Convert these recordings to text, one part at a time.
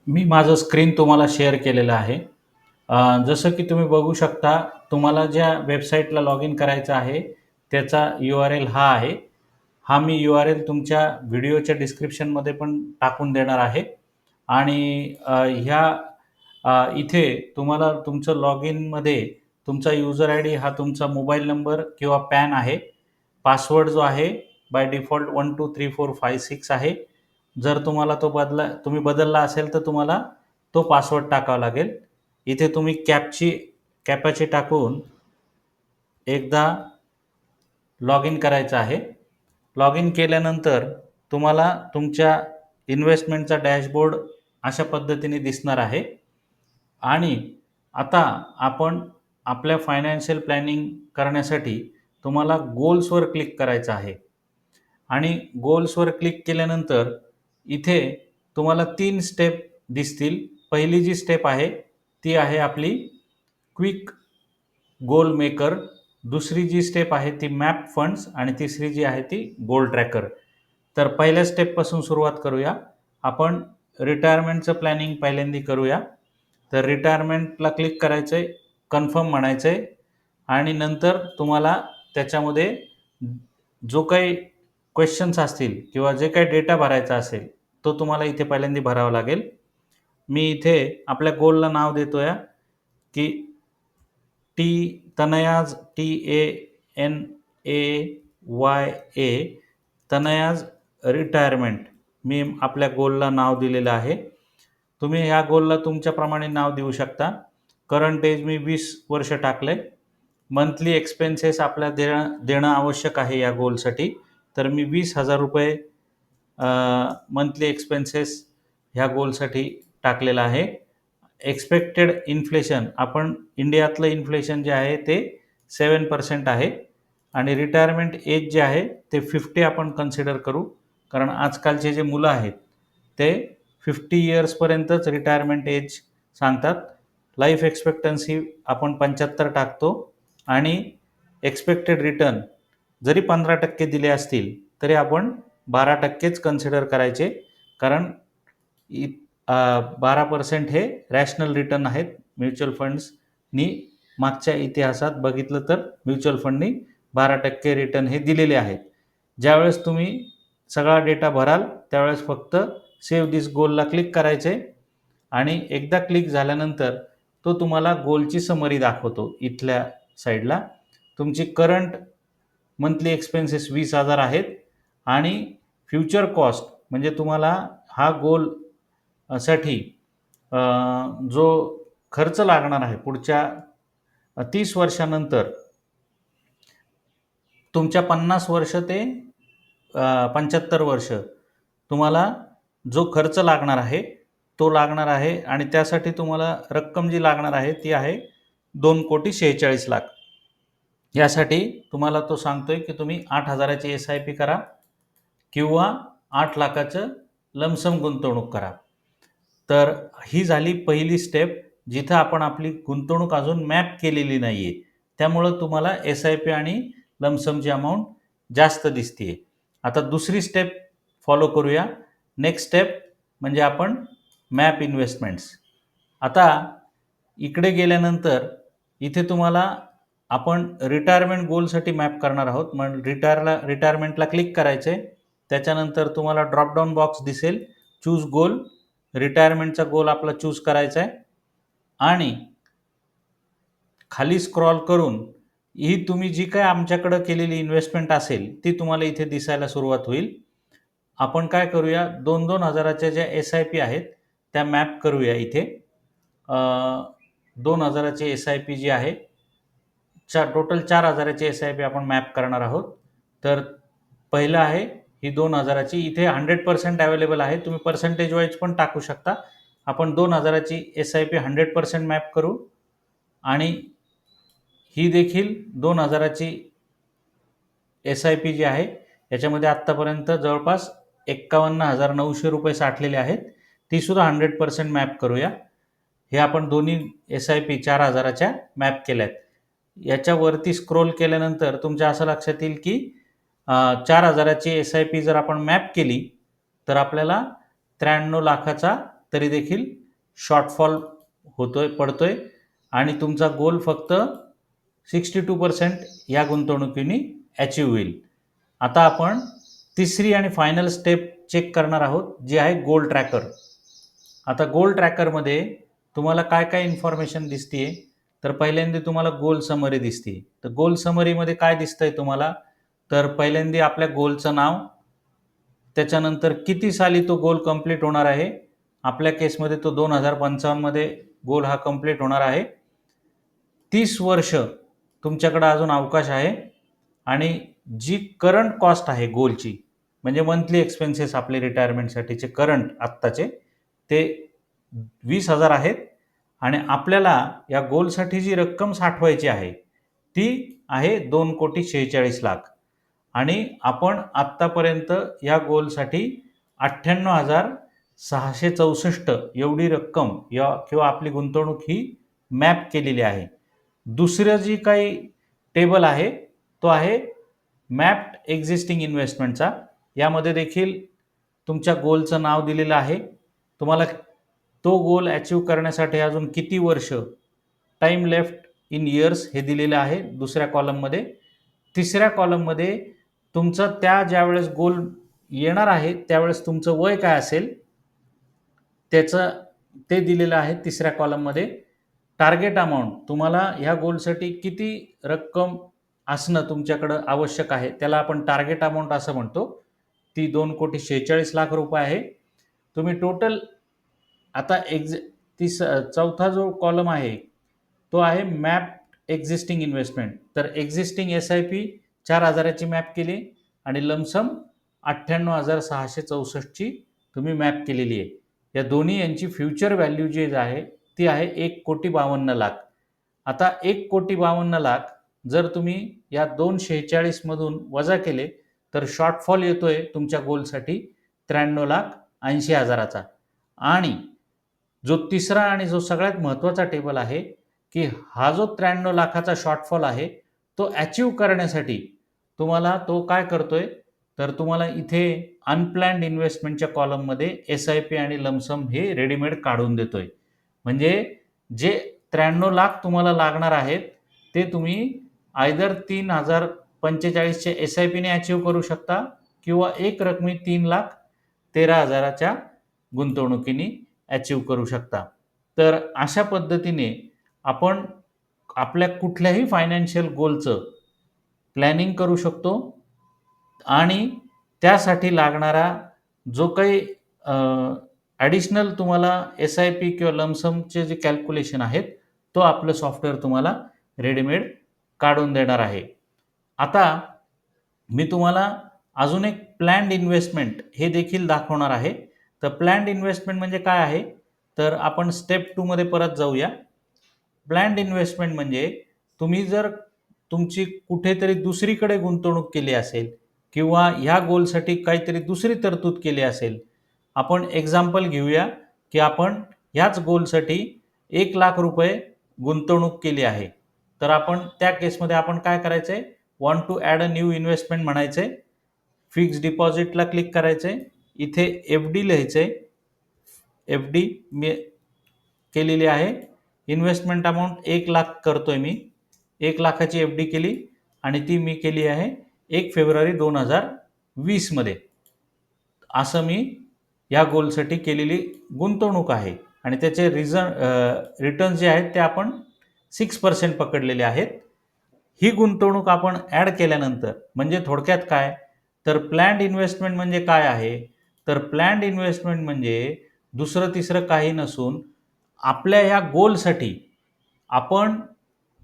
मी माझं स्क्रीन तुम्हाला शेअर केलेलं आहे. जसं की तुम्ही बघू शकता, तुम्हाला ज्या वेबसाईटला लॉग इन करायचं आहे, त्याचा URL हा आहे. हा मी URL तुमच्या व्हिडिओच्या डिस्क्रिप्शनमध्ये पण टाकून देणार आहे. आणि इथे तुम्हाला तुमचं लॉग इनमध्ये तुमचा युजर आय डी हा तुमचा मोबाईल नंबर किंवा पॅन आहे. पासवर्ड जो आहे बाय डिफॉल्ट 1 2 3 4 5 6 आहे. जर तुम्हाला तुम्ही बदलला असेल तर तुम्हाला तो पासवर्ड टाकावा लागेल. इथे तुम्ही कॅपाची टाकून एकदा लॉग इन करायचं आहे. लॉग इन केल्यानंतर तुम्हाला तुमच्या इन्व्हेस्टमेंटचा डॅशबोर्ड अशा पद्धतीने दिसणार आहे. आणि आता आपण आपल्या फायनान्शियल प्लॅनिंग करण्यासाठी तुम्हाला गोल्सवर क्लिक करायचं आहे. आणि गोल्सवर क्लिक केल्यानंतर इथे तुम्हाला 3 स्टेप दिसतील. पहिली जी स्टेप आहे ती आहे आपली क्विक गोल मेकर. दुसरी जी स्टेप आहे ती मॅप फंड्स आणि तिसरी जी आहे ती गोल ट्रॅकर. तर पहिल्या स्टेपपासून सुरुवात करूया. आपण रिटायरमेंटचं प्लॅनिंग पहिल्यांदा करूया. तर रिटायरमेंटला क्लिक करायचं आहे, कन्फर्म म्हणायचं आहे आणि नंतर तुम्हाला त्याच्यामध्ये जो काही क्वेश्चन्स असतील किंवा जे काही डेटा भरायचा असेल, तो तुम्हाला इथे पहिल्यांदा भरावा लागेल. मी इथे आपल्या गोलला नाव देतोय की तनयाज TANAYA तनयाज रिटायरमेंट. मी आपल्या गोलला नाव दिलेलं आहे. तुम्ही ह्या गोलला तुमच्याप्रमाणे नाव देऊ शकता. करंट एज मी 20 वर्ष टाकले. मंथली एक्सपेन्सेस आपल्या देणं आवश्यक आहे या गोलसाठी. तर मी ₹20,000 मंथली एक्सपेन्सेस ह्या गोलसाठी टाकलेला आहे. एक्सपेक्टेड इन्फ्लेशन, आपण इंडियातलं इन्फ्लेशन जे आहे ते 7% आहे. आणि रिटायरमेंट एज जे आहे ते 50 आपण कन्सिडर करू, कारण आजकालचे जे मुलं आहेत ते 50 इयर्सपर्यंतच रिटायरमेंट एज सांगतात. लाईफ एक्सपेक्टन्सी आपण 75 टाकतो. आणि एक्सपेक्टेड रिटर्न जरी 15% दिले असतील तरी आपण 12%च कन्सिडर करायचे, कारण 12% हे रॅशनल रिटर्न आहेत. म्युच्युअल फंड्सनी मागच्या इतिहासात बघितलं तर म्युच्युअल फंडनी 12% रिटर्न हे दिलेले आहेत. ज्यावेळेस तुम्ही सगळा डेटा भराल त्यावेळेस फक्त सेव्ह दिस गोलला क्लिक करायचे आणि एकदा क्लिक झाल्यानंतर तो तुम्हाला गोलची समरी दाखवतो. इथल्या साईडला तुमची करंट मंथली एक्सपेन्सेस 20,000 आहेत आणि फ्युचर कॉस्ट म्हणजे तुम्हाला हा गोल साठी जो खर्च लागणार आहे पुढच्या 30 वर्षानंतर, तुमच्या 50 वर्ष ते 75 वर्ष तुम्हाला जो खर्च लागणार आहे तो लागणार आहे. आणि त्यासाठी तुम्हाला रक्कम जी लागणार आहे ती आहे 2,46,00,000. यासाठी तुम्हाला तो सांगतोय की तुम्ही 8,000ची SIP करा किंवा 8 लाखाचं लमसम गुंतवणूक करा. तर ही झाली पहिली स्टेप, जिथं आपण आपली गुंतवणूक अजून मॅप केलेली नाही आहे. त्यामुळं तुम्हाला SIP आणि लमसमची अमाऊंट जास्त दिसते. आता दुसरी स्टेप फॉलो करूया. नेक्स्ट स्टेप म्हणजे आपण मॅप इन्व्हेस्टमेंट्स. आता इकडे गेल्यानंतर इथे तुम्हाला आपण रिटायरमेंट गोलसाठी मॅप करणार आहोत. मग रिटायरमेंटला क्लिक करायचं आहे. त्याच्यानंतर तुम्हाला ड्रॉपडाऊन बॉक्स दिसेल, चूज गोल. रिटायरमेंटचा गोल आपला चूज करायचा आहे आणि खाली स्क्रॉल करून ही तुम्ही जी काय आमच्याकडं केलेली इन्व्हेस्टमेंट असेल ती तुम्हाला इथे दिसायला सुरुवात होईल. आपण काय करूया, 2-2 हजाराच्या ज्या SIP आहेत त्या मॅप करूया इथे. 2,000ची SIP जी आहे, टोटल 4,000ची SIP आपण मॅप करणार आहोत. तर पहिलं आहे ही 2,000ची. इथे 100% अवेलेबल आहे. तुम्ही पर्सेंटेज वाईज पण टाकू शकता. आपण 2,000ची SIP 100% मॅप करू. आणि ही देखील 2,000ची SIP जी आहे याच्यामध्ये आत्तापर्यंत जवळपास ₹51,900 साठलेले आहेत. ती सुद्धा 100% मॅप करूया. हे आपण दोन्ही SIP 4,000च्या मॅप केल्यात. याच्यावरती स्क्रोल केल्यानंतर तुमच्या असं लक्षात येईल की 4,000ची SIP जर आपण मॅप केली तर आपल्याला 93 लाखाचा तरी देखील शॉर्टफॉल पडतोय आणि तुमचा गोल फक्त 62% या गुंतवणुकीने अचीव होईल. आता आपण तिसरी आणि फायनल स्टेप चेक करणार आहोत, जी आहे गोल ट्रॅकर. आता गोल ट्रॅकरमध्ये तुम्हाला काय काय इन्फॉर्मेशन दिसतीये, तर पहिल्यांदा तुम्हाला गोल समरी दिसते. तर गोल समरीमध्ये काय दिसतंय तुम्हाला, तर पहिल्यांदा आपल्या गोलचं नाव, त्याच्यानंतर किती साली तो गोल कंप्लीट होणार आहे. आपल्या केसमध्ये तो 2055 मध्ये गोल हा कंप्लीट होणार आहे. 30 वर्ष तुमच्याकडे अजून अवकाश आहे आणि जी करंट कॉस्ट आहे गोलची, म्हणजे मंथली एक्सपेन्सेस आपले रिटायरमेंटसाठीचे करंट आत्ताचे, ते 20,000 आहेत आणि आपल्याला या गोलसाठी जी रक्कम साठवायची आहे ती आहे 2,46,00,000 आणि आपण आत्तापर्यंत या गोलसाठी 98,664 एवढी रक्कम किंवा आपली गुंतवणूक ही मॅप केलेली आहे. दुसरं जी काही टेबल आहे तो आहे मॅप्ड एक्झिस्टिंग इन्व्हेस्टमेंटचा. यामध्ये देखील तुमच्या गोलचं नाव दिलेलं आहे. तुम्हाला तो गोल अचीव करण्यासाठी अजून किती वर्ष, टाइम लेफ्ट इन इयर्स हे दिलेलं आहे दुसऱ्या कॉलममध्ये. तिसऱ्या कॉलममध्ये तुमचं ज्यावेळेस गोल येणार आहे त्यावेळेस तुमचं वय काय असेल त्याचं ते दिलेलं आहे तिसऱ्या कॉलममध्ये. टार्गेट अमाऊंट, तुम्हाला ह्या गोलसाठी किती रक्कम असणं तुमच्याकडं आवश्यक आहे त्याला आपण टार्गेट अमाऊंट असं म्हणतो. ती 2,46,00,000 रुपये आहे. तुम्ही टोटल आता चौथा जो कॉलम आहे तो आहे मॅप एक्झिस्टिंग इन्व्हेस्टमेंट. तर एक्झिस्टिंग SIP 4,000 ची मॅप केली आणि लमसम 98,664 तुम्ही मॅप केलेली आहे. या दोन्ही यांची फ्युचर व्हॅल्यू जी आहे ती आहे 1,52,00,000. आता 1,52,00,000 जर तुम्ही या 246 मधून वजा केले तर शॉर्टफॉल येतोय तुमच्या गोलसाठी 93,80,000चा. आणि जो तिसरा आणि जो सगळ्यात महत्त्वाचा टेबल आहे की हा जो 93,00,000चा शॉर्टफॉल आहे तो अचीव करण्यासाठी तुम्हाला तो काय करतोय, तर तुम्हाला इथे अनप्लॅन्ड इन्व्हेस्टमेंटच्या कॉलममध्ये SIP आणि लमसम हे रेडीमेड काढून देतोय. म्हणजे जे 93,00,000 तुम्हाला लागणार आहेत ते तुम्ही आयदर 3,045चे SIPने अचीव करू शकता किंवा एक रकमी 3,13,000च्या गुंतवणुकीने अचीव करू शकता. तर अशा पद्धतीने आपण आपल्या कुठल्याही फायनान्शियल गोलचं प्लॅनिंग करू शकतो आणि त्यासाठी लागणारा जो काही ॲडिशनल तुम्हाला SIP किंवा लमसमचे जे कॅल्क्युलेशन आहेत तो आपलं सॉफ्टवेअर तुम्हाला रेडीमेड काढून देणार आहे. आता मी तुम्हाला अजून एक प्लॅन्ड इन्व्हेस्टमेंट हे देखील दाखवणार आहे. तर प्लॅन्ड इन्व्हेस्टमेंट म्हणजे काय आहे, तर आपण स्टेप 2 मध्ये परत जाऊया. प्लॅन्ड इन्व्हेस्टमेंट म्हणजे तुम्ही जर तुमची कुठेतरी दुसरीकडे गुंतवणूक केली असेल किंवा ह्या गोलसाठी काहीतरी दुसरी तरतूद केली असेल. आपण एक्झाम्पल घेऊया की आपण ह्याच गोलसाठी 1,00,000 रुपये गुंतवणूक केली आहे. तर आपण त्या केसमध्ये आपण काय करायचंय, want to add a new investment म्हणायचंय. फिक्स्ड डिपॉझिटला क्लिक करायचंय. इथे FD लिहायचंय. FD मी केलेली आहे. इन्व्हेस्टमेंट अमाऊंट 1,00,000 करतोय मी. 1,00,000ची FD केली आणि ती मी केली आहे 1 फेब्रुवारी 2020 मध्ये. असं मी या गोलसाठी केलेली गुंतवणूक आहे आणि त्याचे रिटर्न जे आहेत ते आपण 6% पकडलेले आहेत. ही गुंतवणूक आपण ॲड केल्यानंतर म्हणजे थोडक्यात काय, तर प्लॅन्ड इन्व्हेस्टमेंट म्हणजे काय आहे, तर प्लॅन्ड इन्व्हेस्टमेंट म्हणजे दुसरं तिसरं काही नसून आपल्या ह्या गोलसाठी आपण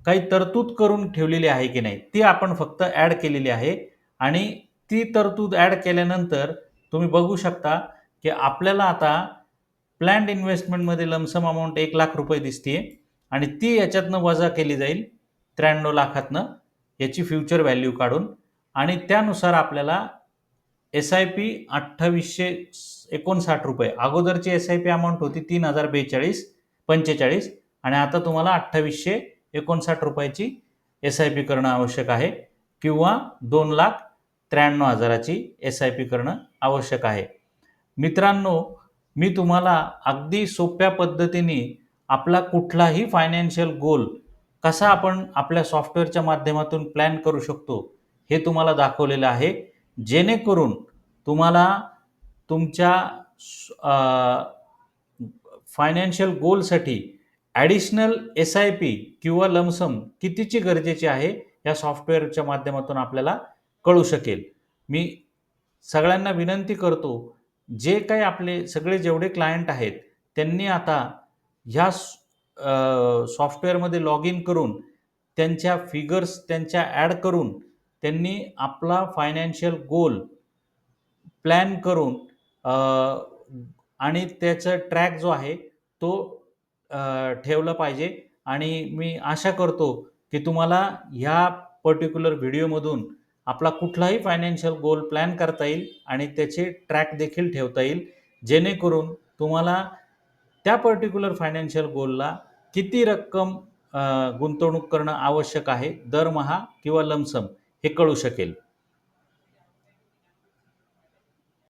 काही तरतूद करून ठेवलेली आहे की नाही ती आपण फक्त ॲड केलेली आहे. आणि ती तरतूद ॲड केल्यानंतर तुम्ही बघू शकता की आपल्याला आता प्लॅन्ड इन्व्हेस्टमेंटमध्ये लमसम अमाऊंट 1,00,000 रुपये दिसतीये आणि ती याच्यातनं वजा केली जाईल 93,00,000तनं याची फ्युचर व्हॅल्यू काढून. आणि त्यानुसार आपल्याला SIP 2,859 रुपये, अगोदरची SIP अमाऊंट होती 3,045 आणि आता तुम्हाला 2,859 रुपयाची SIP करणं आवश्यक आहे किंवा 2,93,000ची SIP करणं आवश्यक आहे. मित्रांनो, मी तुम्हाला अगदी सोप्या पद्धतीने आपला कुठलाही फायनान्शियल गोल कसा आपण आपल्या सॉफ्टवेअरच्या माध्यमातून प्लॅन करू शकतो हे तुम्हाला दाखवलेलं आहे, जेणेकरून तुम्हाला तुमच्या फायनान्शियल गोलसाठी ॲडिशनल SIP किंवा लमसम कितीची गरजेची आहे या सॉफ्टवेअरच्या माध्यमातून आपल्याला कळू शकेल. मी सगळ्यांना विनंती करतो, जे काही आपले सगळे जेवढे क्लायंट आहेत त्यांनी आता ह्या सॉफ्टवेअरमध्ये लॉग इन करून त्यांच्या फिगर्स त्यांच्या ॲड करून त्यांनी आपला फायनान्शियल गोल प्लॅन करून आणि त्याचा ट्रॅक जो आहे तो ठेवला पाहिजे. आणि मी आशा करतो की तुम्हाला ह्या पर्टिक्युलर व्हिडिओमधून आपला कुठलाही फायनान्शियल गोल प्लॅन करता येईल आणि त्याचे ट्रॅक देखील ठेवता येईल, जेणेकरून तुम्हाला त्या पर्टिक्युलर फायनान्शियल गोलला किती रक्कम गुंतवणूक करणं आवश्यक आहे दरमहा किंवा लमसम हे कळू शकेल.